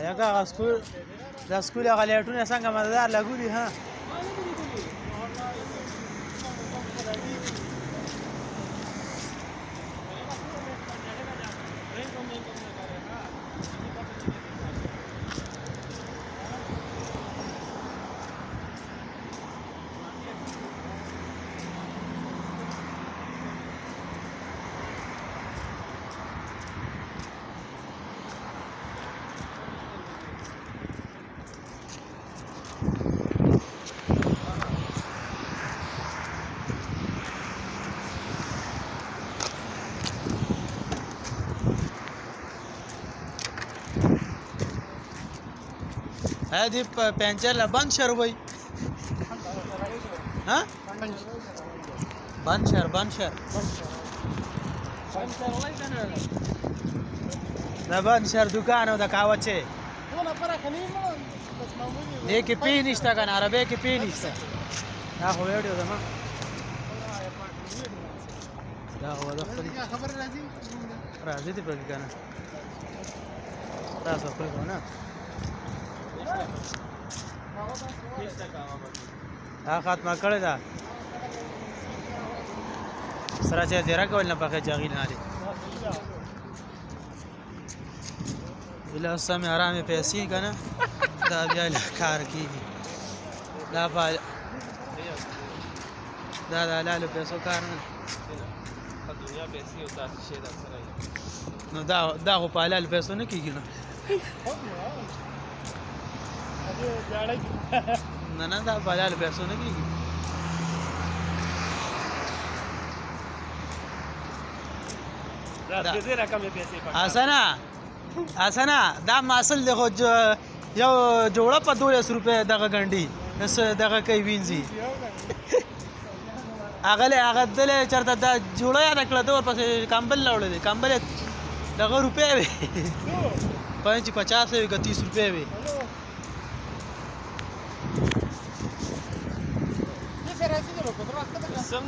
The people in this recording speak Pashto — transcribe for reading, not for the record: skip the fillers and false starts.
هغه سکول د سکول هغه لیټونه څنګه مزدار لګولي ها هذه پنچر بند شر وای ها بند شر دا بند شر دکان او د کاوچه دې کې پی نشته کنه عربی کې پی نشته دا خو ویډیو ده ما دا هو دا خبر راځي دې په کنه تاسو خپل نه دا خاتمه کړی ده سره چې دیره کول نه پخې جاغیل نه لري بلا سمې آرامې پیسې کنه دا بیا کار کیږي دا دا د حلالو پیسو کار نه دنیا پیسې او تاسو شی دا سره نو دا خو په حلال پیسو نه کیږي نو نه دا په حلال پیسو نه کیږي اسنه دا ماسل د خو یو جوړه په 200 روپے دغه غنډي دغه کوي وینځي هغه دله چرته دا جوړه یاد کړه د ورپسې کمبل لاوړل دي کمبل دغه روپے وي 50 وي 30 روپے وي